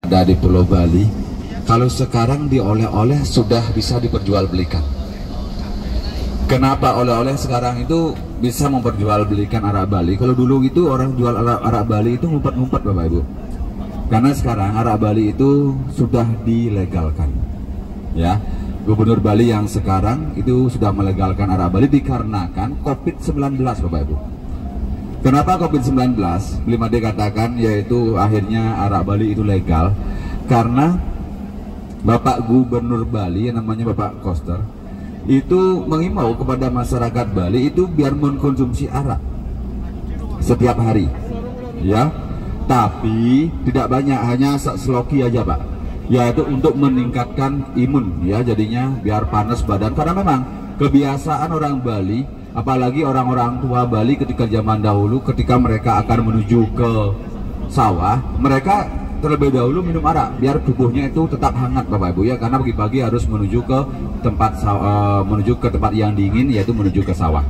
ada di Pulau Bali, kalau sekarang di oleh-oleh sudah bisa diperjualbelikan. Kenapa oleh-oleh sekarang itu bisa memperjualbelikan arak Bali? Kalau dulu itu orang jual arak Bali itu ngumpet-ngumpet Bapak Ibu. Karena sekarang arak Bali itu sudah dilegalkan. Ya, Gubernur Bali yang sekarang itu sudah melegalkan arak Bali dikarenakan COVID-19 Bapak Ibu. Kenapa COVID-19? Beliau dikatakan yaitu akhirnya arak Bali itu legal karena Bapak Gubernur Bali yang namanya Bapak Koster itu mengimbau kepada masyarakat Bali itu biar mengkonsumsi arak setiap hari, ya. Tapi tidak banyak, hanya seloki aja Pak. Yaitu untuk meningkatkan imun, ya, jadinya biar panas badan. Karena memang kebiasaan orang Bali, apalagi orang-orang tua Bali ketika zaman dahulu, ketika mereka akan menuju ke sawah, mereka terlebih dahulu minum arak biar tubuhnya itu tetap hangat Bapak Ibu, ya, karena pagi-pagi harus menuju ke tempat yang dingin, yaitu menuju ke sawah.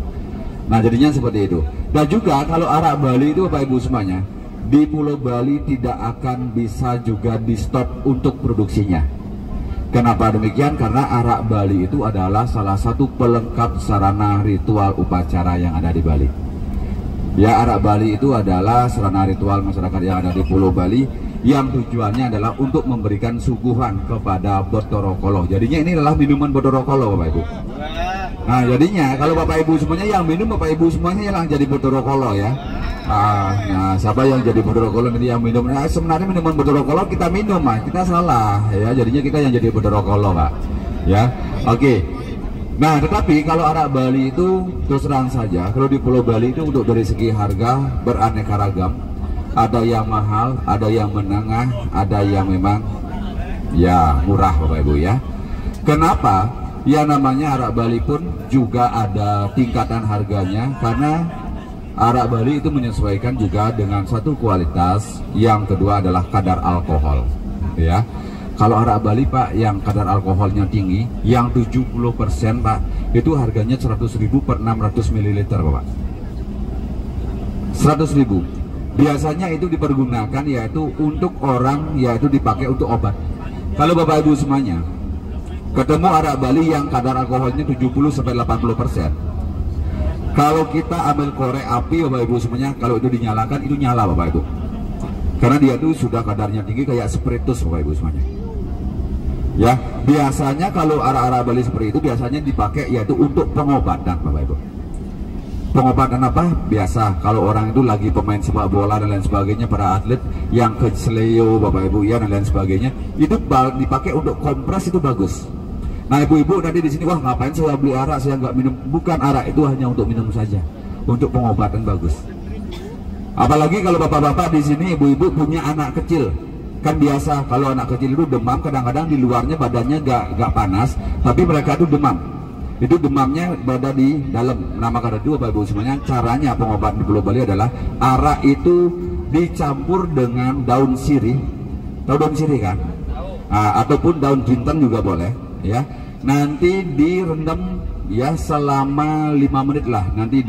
Nah, jadinya seperti itu. Dan juga kalau arak Bali itu Bapak Ibu semuanya, di Pulau Bali tidak akan bisa juga di stop untuk produksinya. Kenapa demikian? Karena arak Bali itu adalah salah satu pelengkap sarana ritual upacara yang ada di Bali. Ya, arak Bali itu adalah sarana ritual masyarakat yang ada di Pulau Bali yang tujuannya adalah untuk memberikan suguhan kepada Bathara Kala. Jadinya ini adalah minuman Bathara Kala Bapak Ibu. Nah, jadinya kalau Bapak Ibu semuanya yang minum, Bapak Ibu semuanya yang jadi Bathara Kala, ya. Nah, siapa yang jadi Bathara Kala ini yang minum? Nah, sebenarnya minuman Bathara Kala kita minum, Mas. Kita salah, ya. Jadinya kita yang jadi Bathara Kala, Pak. Ya. Oke. Nah, tetapi kalau arak Bali itu terus terang saja, kalau di Pulau Bali itu untuk dari segi harga beraneka ragam. Ada yang mahal, ada yang menengah, ada yang memang ya murah Bapak Ibu, ya. Kenapa? Ya, namanya arak Bali pun juga ada tingkatan harganya, karena arak Bali itu menyesuaikan juga dengan satu kualitas, yang kedua adalah kadar alkohol, ya. Kalau arak Bali Pak yang kadar alkoholnya tinggi, yang 70% Pak, itu harganya 100.000 per 600 ml Bapak. 100.000. Biasanya itu dipergunakan yaitu untuk orang, yaitu dipakai untuk obat. Kalau Bapak Ibu semuanya ketemu arak Bali yang kadar alkoholnya 70-80%, kalau kita ambil korek api Bapak Ibu semuanya, kalau itu dinyalakan, itu nyala Bapak Ibu. Karena dia itu sudah kadarnya tinggi kayak spiritus Bapak Ibu semuanya. Ya, biasanya kalau arak-arak Bali seperti itu biasanya dipakai yaitu untuk pengobatan Bapak Ibu. Pengobatan apa? Biasa kalau orang itu lagi pemain sepak bola dan lain sebagainya, para atlet yang kesleo Bapak Ibu, ya, dan lain sebagainya, itu dipakai untuk kompres, itu bagus. Nah, ibu-ibu nanti di sini, wah ngapain saya beli arak, saya nggak minum. Bukan, arak itu hanya untuk minum saja, untuk pengobatan bagus. Apalagi kalau bapak-bapak di sini, ibu-ibu punya anak kecil, kan biasa kalau anak kecil itu demam, kadang-kadang di luarnya badannya nggak panas, tapi mereka itu demam. Itu demamnya berada di dalam. Nah, maka itu Bapak Ibu semuanya, caranya pengobatan di Pulau Bali adalah arak itu dicampur dengan daun sirih. Tahu daun sirih kan? Nah, ataupun daun jinten juga boleh, ya. Nanti direndam ya selama 5 menit lah. Nanti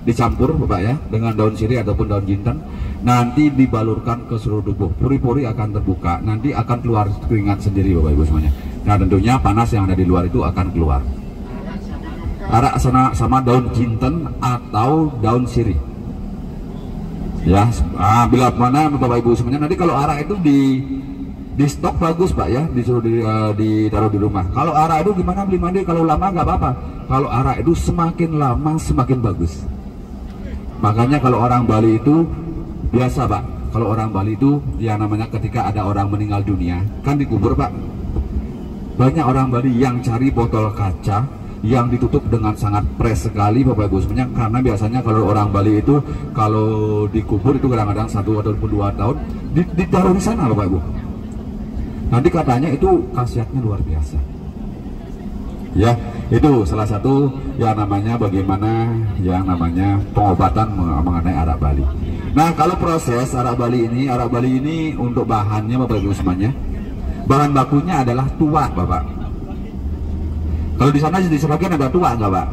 dicampur Bapak, ya, dengan daun sirih ataupun daun jinten. Nanti dibalurkan ke seluruh tubuh. Pori-pori akan terbuka. Nanti akan keluar keringat sendiri Bapak Ibu semuanya. Nah, tentunya panas yang ada di luar itu akan keluar. Arak sama daun jinten atau daun sirih. Ya, bila mana Bapak Ibu semuanya, nanti kalau arak itu di stok bagus Pak, ya, disuruh ditaruh di rumah. Kalau arak itu gimana beli mandi? Kalau lama nggak apa-apa. Kalau arak itu semakin lama semakin bagus. Makanya kalau orang Bali itu biasa Pak. Kalau orang Bali itu yang namanya ketika ada orang meninggal dunia, kan dikubur Pak. Banyak orang Bali yang cari botol kaca yang ditutup dengan sangat fresh sekali Bapak Ibu semuanya, karena biasanya kalau orang Bali itu kalau dikubur itu kadang-kadang 1 ataupun 2 tahun ditaruh di sana Bapak Ibu. Nanti katanya itu khasiatnya luar biasa. Ya, itu salah satu yang namanya bagaimana yang namanya pengobatan mengenai arak Bali. Nah, kalau proses arak Bali ini untuk bahannya Bapak Ibu semuanya, bahan bakunya adalah tuak Bapak. Kalau di sana di sebagian ada tuak nggak Pak?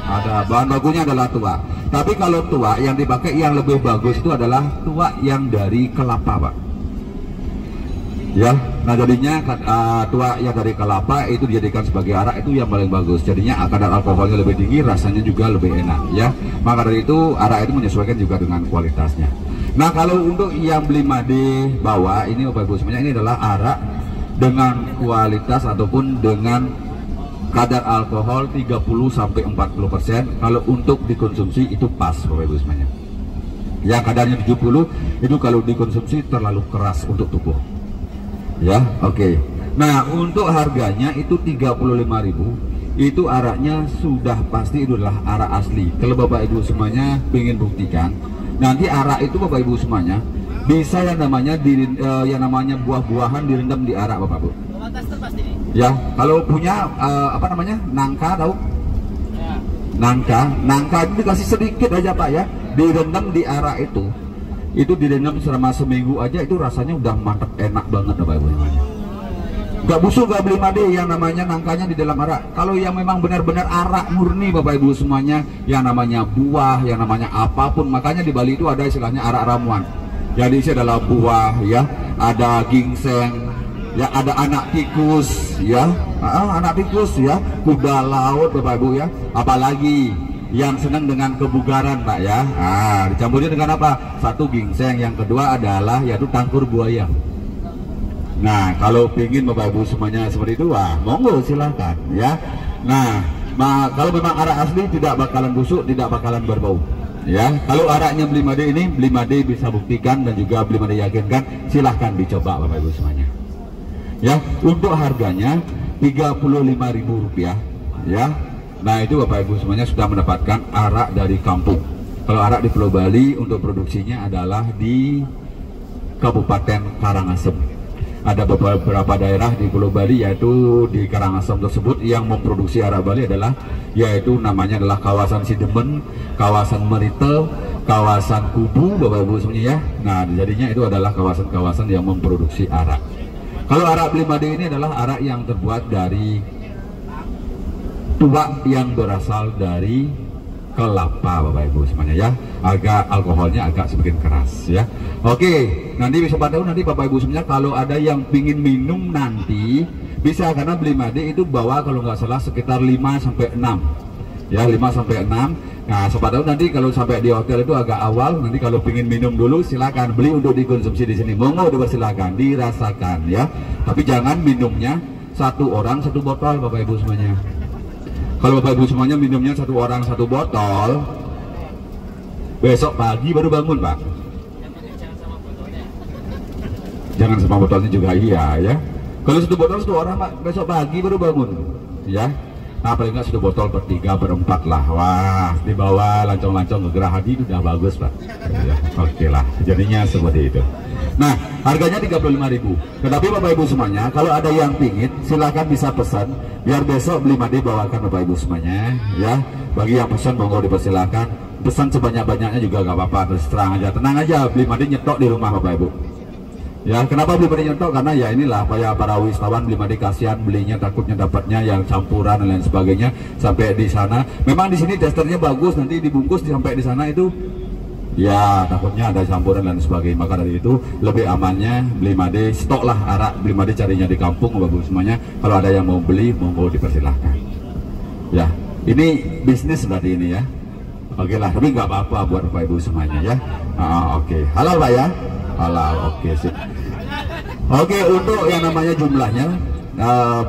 Ada. Bahan bakunya adalah tuak. Tapi kalau tuak yang dipakai yang lebih bagus itu adalah tuak yang dari kelapa Pak. Ya, nah jadinya tua yang dari kelapa itu dijadikan sebagai arak itu yang paling bagus. Jadinya kadar alkoholnya lebih tinggi, rasanya juga lebih enak ya. Maka dari itu arak itu menyesuaikan juga dengan kualitasnya. Nah kalau untuk yang beli made bawah ini Bapak Ibu semuanya, ini adalah arak dengan kualitas ataupun dengan kadar alkohol 30-40%. Kalau untuk dikonsumsi itu pas Bapak Ibu semuanya. Yang kadarnya 70 itu kalau dikonsumsi terlalu keras untuk tubuh. Ya, oke. Nah, untuk harganya itu 35.000. Itu araknya sudah pasti itu adalah arak asli. Kalau Bapak Ibu semuanya ingin buktikan, nanti arak itu Bapak Ibu semuanya bisa yang namanya buah-buahan direndam di arak Bapak Ibu. Ya, kalau punya apa namanya? Nangka tahu? Ya. Nangka itu dikasih sedikit aja Pak ya, direndam di arak itu direndam selama seminggu aja, itu rasanya udah mantap, enak banget Bapak Ibu. Gak busuk, gak beli made yang namanya nangkanya di dalam arak. Kalau yang memang benar-benar arak murni Bapak Ibu semuanya, yang namanya buah, yang namanya apapun, makanya di Bali itu ada istilahnya arak ramuan. Jadi isi adalah buah ya, ada gingseng, ya ada anak tikus ya, anak tikus ya, kuda laut Bapak Ibu ya, apalagi yang senang dengan kebugaran Pak ya. Dicampurnya dengan apa? Satu gingseng, yang kedua adalah yaitu tangkur buaya. Nah kalau pingin Bapak Ibu semuanya seperti itu, wah monggo silahkan ya. Nah kalau memang arak asli tidak bakalan busuk, tidak bakalan berbau ya. Kalau araknya beli made ini, beli made bisa buktikan dan juga beli made yakinkan, silahkan dicoba Bapak Ibu semuanya ya. Untuk harganya Rp35.000 ya. Nah itu Bapak Ibu semuanya sudah mendapatkan arak dari kampung. Kalau arak di Pulau Bali untuk produksinya adalah di Kabupaten Karangasem. Ada beberapa daerah di Pulau Bali, yaitu di Karangasem tersebut yang memproduksi arak Bali adalah yaitu namanya adalah kawasan Sidemen, kawasan Meritel, kawasan Kubu Bapak Ibu semuanya ya. Nah jadinya itu adalah kawasan-kawasan yang memproduksi arak. Kalau arak beli made ini adalah arak yang terbuat dari tuak yang berasal dari kelapa Bapak Ibu semuanya ya. Agak alkoholnya agak sedikit keras ya. Oke, nanti bisa tahu nanti Bapak Ibu semuanya kalau ada yang pingin minum nanti bisa, karena beli made itu bawa kalau nggak salah sekitar 5-6 ya, 5-6. Nah siapa tahu nanti kalau sampai di hotel itu agak awal, nanti kalau pingin minum dulu silakan beli untuk dikonsumsi di sini, monggo dipersilakan, dirasakan ya. Tapi jangan minumnya satu orang satu botol Bapak Ibu semuanya. Kalau Bapak Ibu semuanya minumnya satu orang satu botol, besok pagi baru bangun Pak. Jangan sama botolnya juga iya ya. Kalau satu botol satu orang Pak, besok pagi baru bangun ya. Nah paling nggak satu botol bertiga berempat lah. Wah di bawah lancong-lancong ke Gerahadi itu udah bagus Pak ya, oke lah jadinya seperti itu. Nah harganya 35.000. Tetapi Bapak Ibu semuanya kalau ada yang pingin silahkan bisa pesan, biar besok beli made bawakan Bapak Ibu semuanya ya. Bagi yang pesan monggo dipersilakan, pesan sebanyak-banyaknya juga gak apa-apa, terus terang aja, tenang aja, beli made nyetok di rumah Bapak Ibu ya. Kenapa beli made nyetok? Karena ya inilah para wisatawan beli made kasihan belinya, takutnya dapatnya yang campuran dan lain sebagainya. Sampai di sana memang di sini testernya bagus, nanti dibungkus sampai di sana itu ya takutnya ada campuran dan sebagainya. Maka dari itu lebih amannya beli made, stok lah arak beli made, carinya di kampung Bapak Ibu semuanya. Kalau ada yang mau beli monggo dipersilahkan ya. Ini bisnis berarti ini ya. Oke lah, tapi nggak apa-apa buat Bapak Ibu semuanya ya. Oke. Halal Pak ya, halal. Oke sip. Oke, untuk yang namanya jumlahnya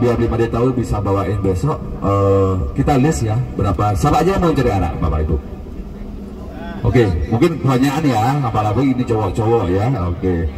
biar Bli Made tahu bisa bawain besok, kita list ya berapa, siapa aja yang mau cari arak Bapak Ibu. Oke, mungkin kebanyakan ya, apalagi ini cowok-cowok ya. Oke.